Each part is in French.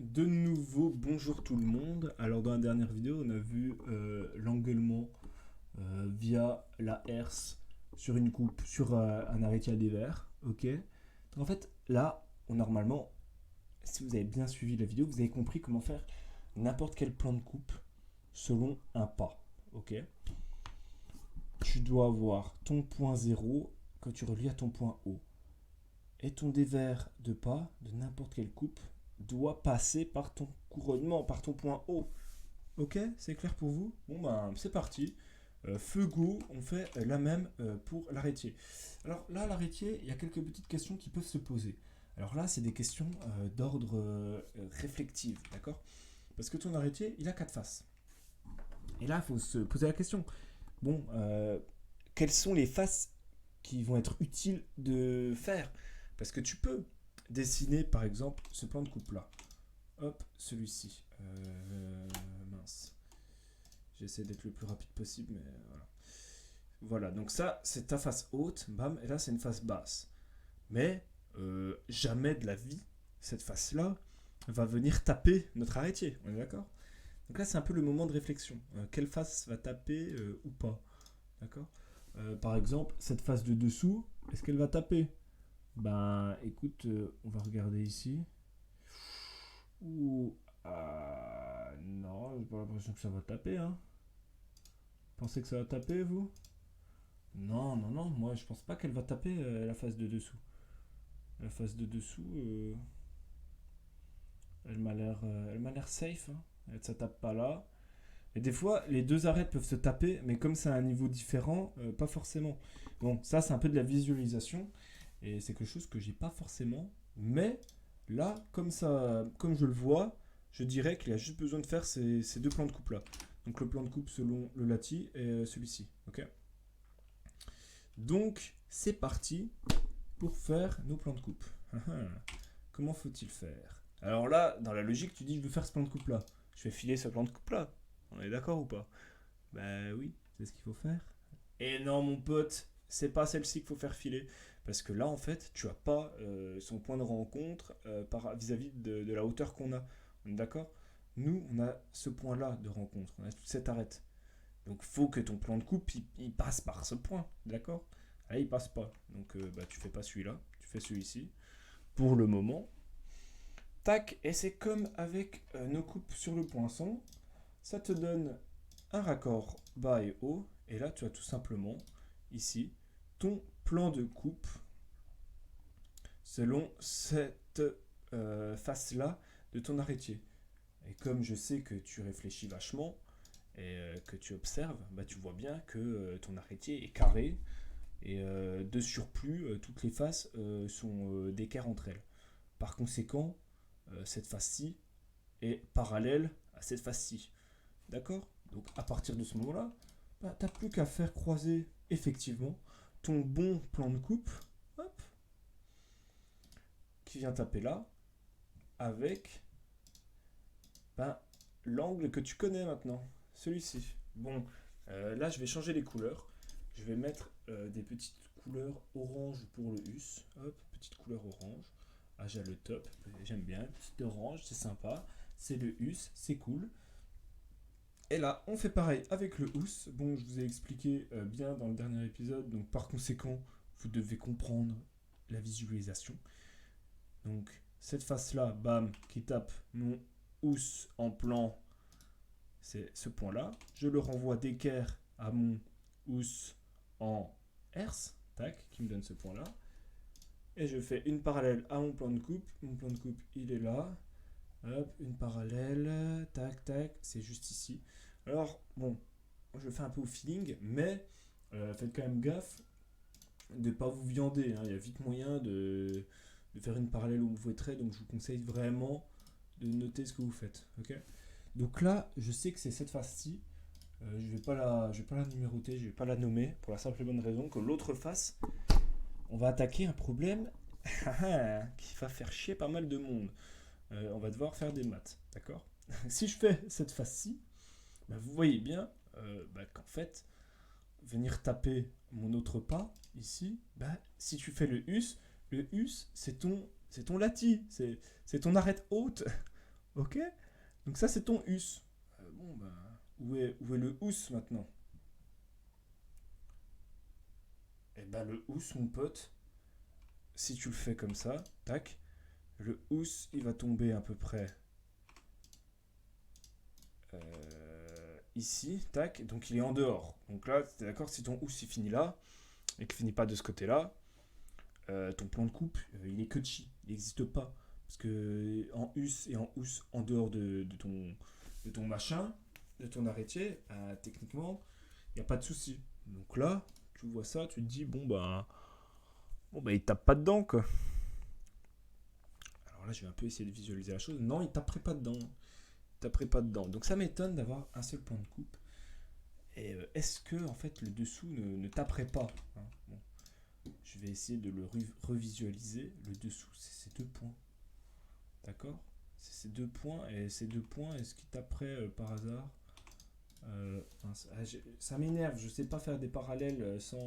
De nouveau, bonjour tout le monde. Alors dans la dernière vidéo, on a vu l'engueulement via la herse sur une coupe, sur un arrêté à dévers. Ok. Donc en fait, là, normalement, si vous avez bien suivi la vidéo, vous avez compris comment faire n'importe quel plan de coupe selon un pas. Ok. Tu dois avoir ton point zéro que tu relis à ton point haut. Et ton dévers de pas de n'importe quelle coupe doit passer par ton couronnement, par ton point haut. Ok, c'est clair pour vous? Bon ben c'est parti. Feu go, on fait la même pour l'arrêtier. Alors là, l'arrêtier, il y a quelques petites questions qui peuvent se poser. Alors là, c'est des questions d'ordre réflectif, d'accord? Parce que ton arrêtier, il a quatre faces. Et là, il faut se poser la question. Bon, quelles sont les faces qui vont être utiles de faire? Parce que tu peux dessiner, par exemple, ce plan de coupe-là. Hop, celui-ci. Mince. J'essaie d'être le plus rapide possible, mais voilà. Voilà, donc ça, c'est ta face haute, bam, et là, c'est une face basse. Mais jamais de la vie, cette face-là va venir taper notre arrêtier, on est d'accord? Donc là, c'est un peu le moment de réflexion. Quelle face va taper ou pas? D'accord. Par exemple, cette face de dessous, est-ce qu'elle va taper? Ben, écoute, on va regarder ici. Ouh, non, j'ai pas l'impression que ça va taper, hein. Pensez que ça va taper, vous? Non, non, non, moi je pense pas qu'elle va taper la face de dessous. La face de dessous, elle m'a l'air safe, hein. Ça tape pas là. Et des fois, les deux arêtes peuvent se taper, mais comme c'est à un niveau différent, pas forcément. Bon, ça c'est un peu de la visualisation, et c'est quelque chose que j'ai pas forcément. Mais là, comme ça, comme je le vois, je dirais qu'il a juste besoin de faire ces deux plans de coupe là. Donc le plan de coupe selon le lati et celui-ci. Ok. Donc c'est parti pour faire nos plans de coupe. Comment faut-il faire? Alors là, dans la logique, tu dis je veux faire ce plan de coupe là. Je vais filer ce plan de coupe là. On est d'accord ou pas? Bah oui, c'est ce qu'il faut faire. Et non, mon pote, c'est pas celle-ci qu'il faut faire filer. Parce que là, en fait, tu as pas son point de rencontre vis-à-vis de la hauteur qu'on a. On est d'accord? Nous, on a ce point-là de rencontre. On a toute cette arête. Donc, faut que ton plan de coupe, il passe par ce point. D'accord? Là, il passe pas. Donc, bah, tu fais pas celui-là. Tu fais celui-ci. Pour le moment. Tac. Et c'est comme avec nos coupes sur le poinçon. Ça te donne un raccord bas et haut. Et là, tu as tout simplement, ici, ton plan de coupe selon cette face-là de ton arrêtier. Et comme je sais que tu réfléchis vachement et que tu observes, bah, tu vois bien que ton arrêtier est carré et de surplus, toutes les faces sont d'équerre entre elles. Par conséquent, cette face-ci est parallèle à cette face-ci. D'accord? Donc à partir de ce moment-là, bah, tu n'as plus qu'à faire croiser effectivement ton bon plan de coupe, hop, qui vient taper là, avec bah, l'angle que tu connais maintenant, celui-ci. Bon, là je vais changer les couleurs. Je vais mettre des petites couleurs orange pour le hus. Hop, petite couleur orange. Ah, j'ai le top, j'aime bien. Petite orange, c'est sympa. C'est le hus, c'est cool. Et là, on fait pareil avec le housse. Bon, je vous ai expliqué bien dans le dernier épisode, donc par conséquent, vous devez comprendre la visualisation. Donc, cette face-là, bam, qui tape mon housse en plan, c'est ce point-là. Je le renvoie d'équerre à mon housse en herse, tac, qui me donne ce point-là. Et je fais une parallèle à mon plan de coupe. Mon plan de coupe, il est là. Hop, une parallèle, tac, tac, c'est juste ici. Alors, bon, je le fais un peu au feeling, mais faites quand même gaffe de ne pas vous viander, hein. Il y a vite moyen de faire une parallèle au mauvais trait, donc je vous conseille vraiment de noter ce que vous faites. Ok. Donc là, je sais que c'est cette face-ci. Je vais pas la numéroter, je vais pas la nommer, pour la simple et bonne raison que l'autre face, on va attaquer un problème qui va faire chier pas mal de monde. On va devoir faire des maths, d'accord? Si je fais cette face-ci, bah, vous voyez bien bah, qu'en fait, venir taper mon autre pas ici, bah, si tu fais le hus, c'est ton lati, c'est ton arête haute Ok? Donc ça, c'est ton us. Bon, ben, où est le us maintenant? Eh ben, le us, mon pote, si tu le fais comme ça, tac, le housse, il va tomber à peu près ici, tac, donc il est en dehors. Donc là, tu es d'accord, si ton housse il finit là, et qu'il finit pas de ce côté-là, ton plan de coupe, il est que de chi, il n'existe pas. Parce que en us et en housse, en dehors de ton machin, de ton arrêtier, techniquement, il n'y a pas de souci. Donc là, tu vois ça, tu te dis, bon bah il tape pas dedans, quoi. Alors là, je vais un peu essayer de visualiser la chose. Non, il taperait pas dedans. Taperait pas dedans. Donc ça m'étonne d'avoir un seul point de coupe. Et est-ce que en fait le dessous ne taperait pas, hein? Bon, je vais essayer de le revisualiser. Le dessous, c'est ces deux points. D'accord? C'est ces deux points. Et ces deux points, est-ce qu'ils taperaient par hasard? Ça m'énerve. Je sais pas faire des parallèles sans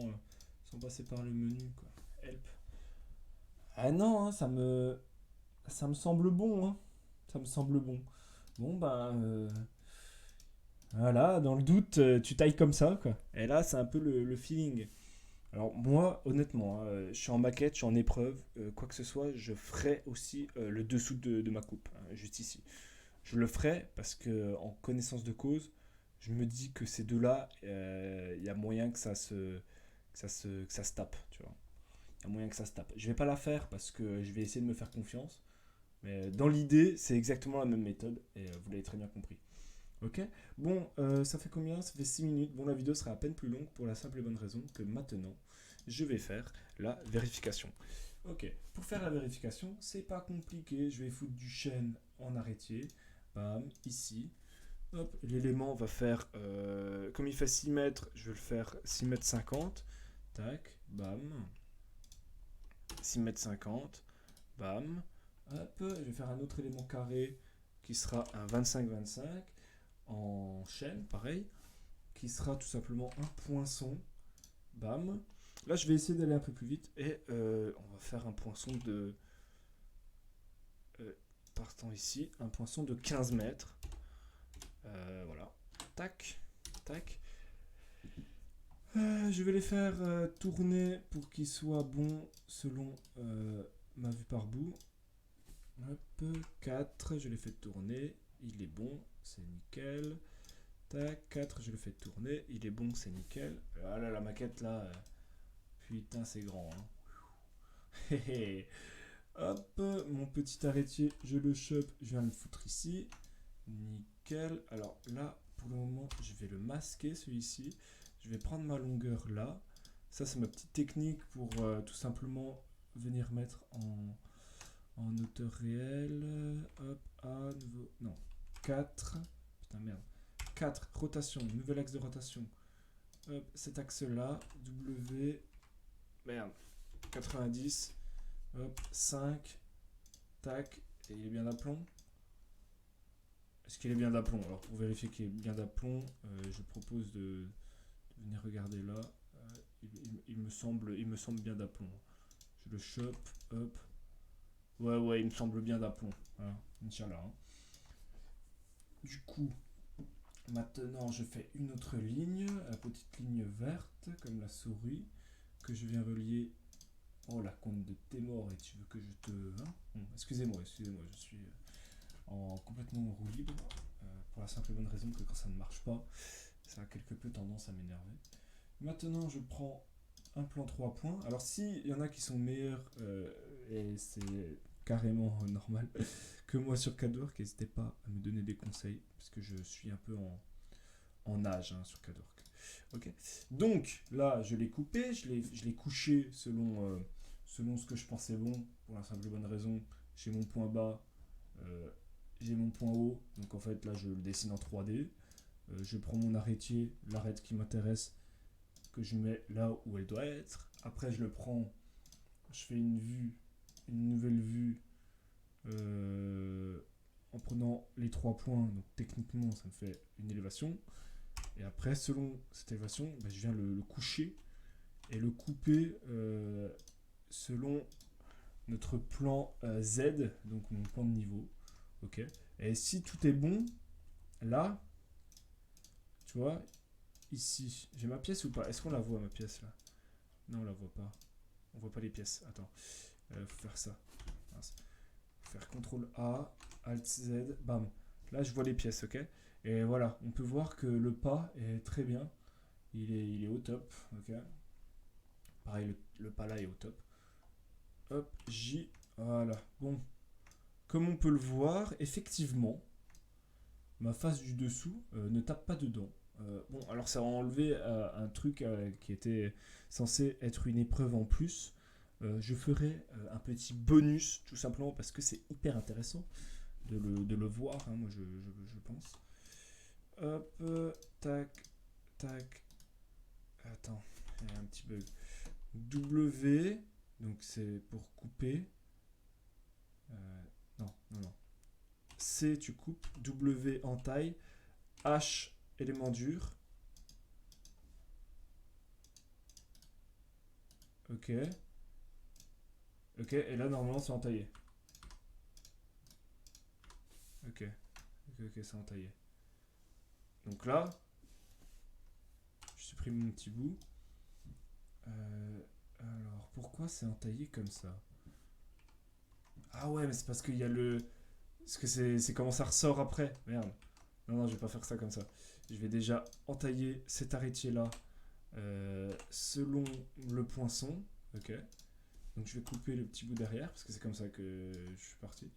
passer par le menu, quoi. Help. Ah non, hein, ça me semble bon, hein. Ça me semble bon. Bon, voilà, dans le doute, tu tailles comme ça, quoi. Et là, c'est un peu le feeling. Alors, moi, honnêtement, hein, je suis en maquette, je suis en épreuve, quoi que ce soit, je ferai aussi le dessous de ma coupe, hein, juste ici. Je le ferai parce que, en connaissance de cause, je me dis que ces deux-là, il y a moyen que ça se tape, tu vois. Il y a moyen que ça se tape. Je vais pas la faire parce que je vais essayer de me faire confiance. Mais dans l'idée, c'est exactement la même méthode et vous l'avez très bien compris. Ok. Bon, ça fait combien? Ça fait 6 minutes. Bon, la vidéo sera à peine plus longue pour la simple et bonne raison que maintenant, je vais faire la vérification. Ok. Pour faire la vérification, c'est pas compliqué. Je vais foutre du chêne en arrêtier. Bam, ici. Hop, l'élément va faire, comme il fait 6 mètres, je vais le faire 6 mètres 50. Tac, bam. 6 mètres 50. Bam. Hop, je vais faire un autre élément carré qui sera un 25-25 en chaîne, pareil, qui sera tout simplement un poinçon. Bam. Là, je vais essayer d'aller un peu plus vite et on va faire un poinçon partant ici, un poinçon de 15 mètres. Voilà. Tac, tac. Je vais les faire tourner pour qu'ils soient bons selon ma vue par bout. Hop, 4, je les fais tourner. Il est bon, c'est nickel. Tac, 4, je le fais tourner. Il est bon, c'est nickel. Ah là, la maquette là, putain, c'est grand, hein. Hop, mon petit arrêtier, je le chope, je viens le foutre ici. Nickel. Alors là, pour le moment, je vais le masquer celui-ci. Je vais prendre ma longueur là. Ça, c'est ma petite technique pour tout simplement venir mettre en hauteur réelle. Hop, A, nouveau. Non, 4. Putain, merde. 4, rotation, nouvel axe de rotation. Hop, cet axe-là, W, merde, 90. Hop, 5, tac, et il est bien d'aplomb. Est-ce qu'il est bien d'aplomb? Alors, pour vérifier qu'il est bien d'aplomb, je propose de venir regarder là. Il me semble bien d'aplomb. Je le chope, hop. Ouais, il me semble bien d'aplomb. Voilà, Inch'Allah, hein. Du coup, maintenant, je fais une autre ligne, la petite ligne verte, comme la souris, que je viens relier. Oh, la compte de tes morts, et tu veux que je te. Hein? Bon, excusez-moi, je suis complètement en roue libre, pour la simple et bonne raison que quand ça ne marche pas, ça a quelque peu tendance à m'énerver. Maintenant, je prends un plan 3 points. Alors, s'il y en a qui sont meilleurs, et c'est carrément normal, que moi sur CADWORK, n'hésitez pas à me donner des conseils, parce que je suis un peu en âge, hein, sur CADWORK. Ok. Donc là, je l'ai coupé, je l'ai couché selon ce que je pensais bon, pour la simple et bonne raison. J'ai mon point bas, euh, j'ai mon point haut, donc en fait là je le dessine en 3D. Je prends mon arrêtier, l'arête qui m'intéresse, que je mets là où elle doit être. Après je le prends, je fais une nouvelle vue, en prenant les 3 points, donc techniquement ça me fait une élévation. Et après, selon cette élévation, je viens le coucher et le couper selon notre plan Z, donc mon plan de niveau. Ok. Et si tout est bon, là, tu vois, ici, j'ai ma pièce ou pas? Est-ce qu'on la voit ma pièce là? Non, on la voit pas. On voit pas les pièces. Attends, faut faire ça. Mince. Faut faire CTRL A, ALT Z, bam. Là, je vois les pièces, ok? Et voilà, on peut voir que le pas est très bien. Il est au top, ok? Pareil, le pas là est au top. Hop, J, voilà. Bon, comme on peut le voir, effectivement, ma face du dessous ne tape pas dedans. Bon, alors ça a enlevé un truc qui était censé être une épreuve en plus. Je ferai un petit bonus, tout simplement parce que c'est hyper intéressant de le voir, hein, moi je pense. Hop, tac, tac. Attends, il y a un petit bug. W, donc c'est pour couper. Non, non, non. C, tu coupes. W, entaille. H, élément dur. Ok. Ok, et là, normalement, c'est entaillé. Ok. Ok, ok, c'est entaillé. Donc là, je supprime mon petit bout. Alors, pourquoi c'est entaillé comme ça? Ah ouais, mais c'est parce qu'il y a le... Parce que c'est comment ça ressort après. Merde. Non, non, je vais pas faire ça comme ça. Je vais déjà entailler cet arrêtier-là selon le poinçon. Ok. Donc je vais couper le petit bout derrière parce que c'est comme ça que je suis parti.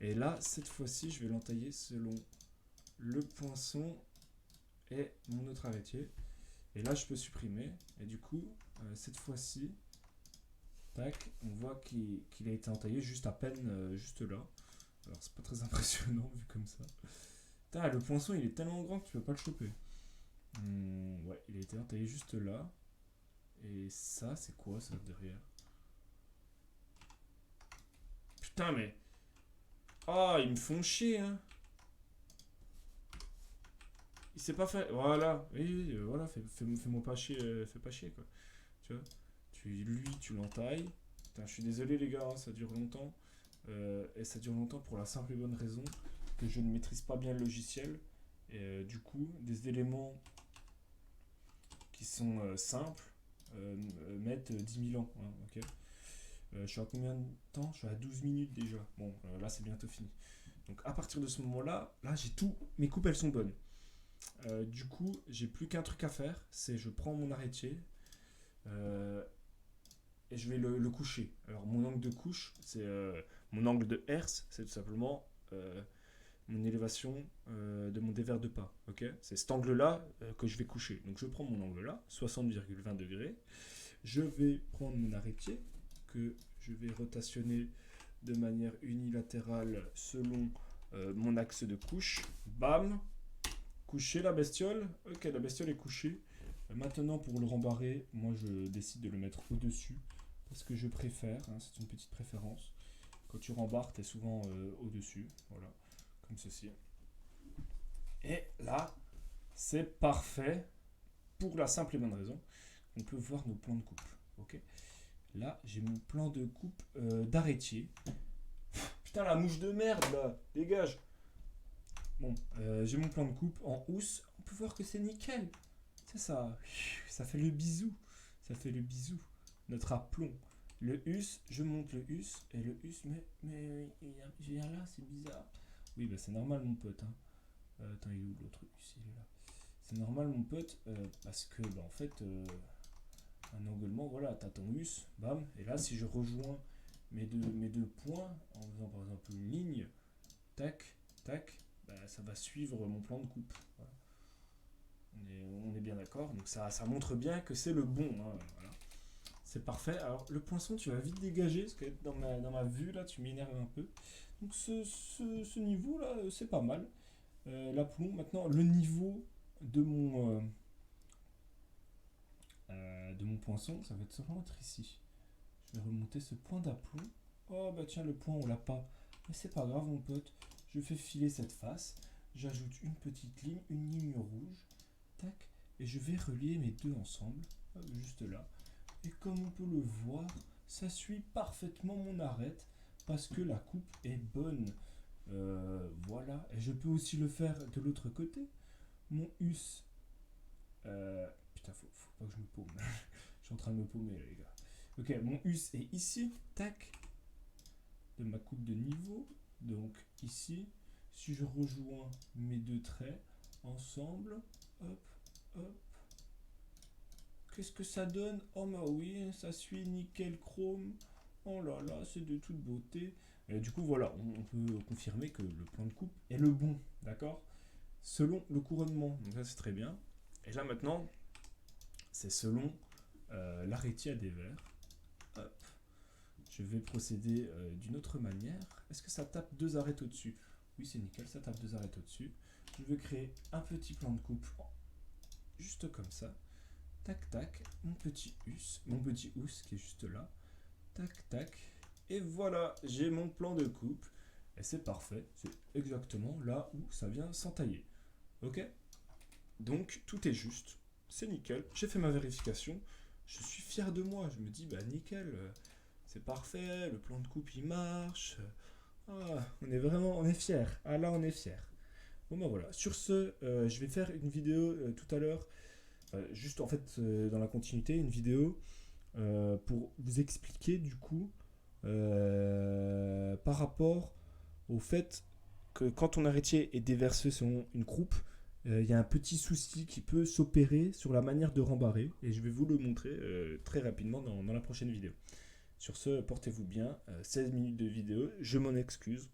Et là, cette fois-ci, je vais l'entailler selon le poinçon et mon autre arrêtier. Et là, je peux supprimer. Et du coup, cette fois-ci, tac, on voit qu'il a été entaillé juste à peine, juste là. Alors, c'est pas très impressionnant vu comme ça. Putain, le poinçon, il est tellement grand que tu peux pas le choper. Ouais, il a été entaillé juste là. Et ça, c'est quoi ça derrière? Putain, mais... Ah, ils me font chier, hein. Il s'est pas fait. Voilà, oui, oui, voilà, fais-moi pas chier, fais pas chier, quoi. Tu vois, lui, tu l'entailles. Putain, je suis désolé, les gars, hein, ça dure longtemps. Et ça dure longtemps pour la simple et bonne raison que je ne maîtrise pas bien le logiciel. Et du coup, des éléments qui sont simples mettent 10 000 ans. Hein, ok. Je suis à combien de temps? Je suis à 12 minutes déjà. Bon, là, c'est bientôt fini. Donc, à partir de ce moment-là, là, j'ai tout. Mes coupes, elles sont bonnes. Du coup, j'ai plus qu'un truc à faire, c'est je prends mon arrêtier euh, et je vais le coucher. Alors mon angle de couche, c'est mon angle de herse, c'est tout simplement mon élévation de mon dévers de pas. Ok, c'est cet angle-là que je vais coucher. Donc je prends mon angle là, 60,20 degrés. Je vais prendre mon arrêtier que je vais rotationner de manière unilatérale selon mon axe de couche. Bam, coucher la bestiole. Ok, la bestiole est couchée. Maintenant, pour le rembarrer, moi je décide de le mettre au-dessus. Parce que je préfère, hein, c'est une petite préférence. Quand tu rembarres, tu es souvent au-dessus. Voilà, comme ceci. Et là, c'est parfait. Pour la simple et bonne raison, on peut voir nos plans de coupe. Ok. Là, j'ai mon plan de coupe d'arrêtier. Putain, la mouche de merde là, dégage. Bon, j'ai mon plan de coupe en housse. On peut voir que c'est nickel. C'est ça. Ça fait le bisou. Ça fait le bisou. Notre aplomb. Le us, je monte le us. Et le us, mais il vient là, c'est bizarre. Oui, bah c'est normal, mon pote. Hein. Attends, il est où l'autre us? Il est là. C'est normal, mon pote, parce que, bah, en fait, un engueulement, voilà, t'as ton us, bam. Et là, si je rejoins mes deux points, en faisant par exemple une ligne, tac, tac, bah, ça va suivre mon plan de coupe. Voilà. On est bien d'accord. Donc ça montre bien que c'est le bon. Hein, voilà. C'est parfait. Alors le poinçon, tu vas vite dégager, parce que dans ma vue, là, tu m'énerves un peu. Donc ce niveau-là, c'est pas mal. L'aplomb, maintenant, le niveau de mon poinçon, ça va être seulement être ici. Je vais remonter ce point d'aplomb. Oh bah tiens, le point, on l'a pas. Mais c'est pas grave, mon pote. Je fais filer cette face. J'ajoute une petite ligne, une ligne rouge. Tac. Et je vais relier mes deux ensemble. Juste là. Et comme on peut le voir, ça suit parfaitement mon arête. Parce que la coupe est bonne. voilà. Et je peux aussi le faire de l'autre côté. Mon us. Putain, faut pas que je me paume. Je suis en train de me paumer, les gars. Ok, mon us est ici. Tac. De ma coupe de niveau. Donc, ici. Si je rejoins mes deux traits ensemble. Hop, hop. Qu'est-ce que ça donne? Oh bah oui, ça suit nickel chrome. Oh là là, c'est de toute beauté. Et du coup, voilà, on peut confirmer que le plan de coupe est le bon, d'accord? Selon le couronnement. Donc ça, c'est très bien. Et là, maintenant, c'est selon l'arrêtière des verres. Hop. Je vais procéder d'une autre manière. Est-ce que ça tape deux arêtes au-dessus? Oui, c'est nickel, ça tape deux arêtes au-dessus. Je vais créer un petit plan de coupe, juste comme ça. Tac, tac, mon petit housse qui est juste là. Tac, tac. Et voilà, j'ai mon plan de coupe. Et c'est parfait, c'est exactement là où ça vient s'entailler. Ok? Donc, tout est juste. C'est nickel. J'ai fait ma vérification. Je suis fier de moi. Je me dis, bah nickel, c'est parfait. Le plan de coupe, il marche. Ah, on est fier. Ah là, on est fier. Bon, bah voilà. Sur ce, je vais faire une vidéo tout à l'heure. Juste en fait, dans la continuité, une vidéo pour vous expliquer du coup par rapport au fait que quand ton arrêtier est déversé selon une croupe, il y a un petit souci qui peut s'opérer sur la manière de rembarrer et je vais vous le montrer très rapidement dans la prochaine vidéo. Sur ce, portez-vous bien, 16 minutes de vidéo, je m'en excuse.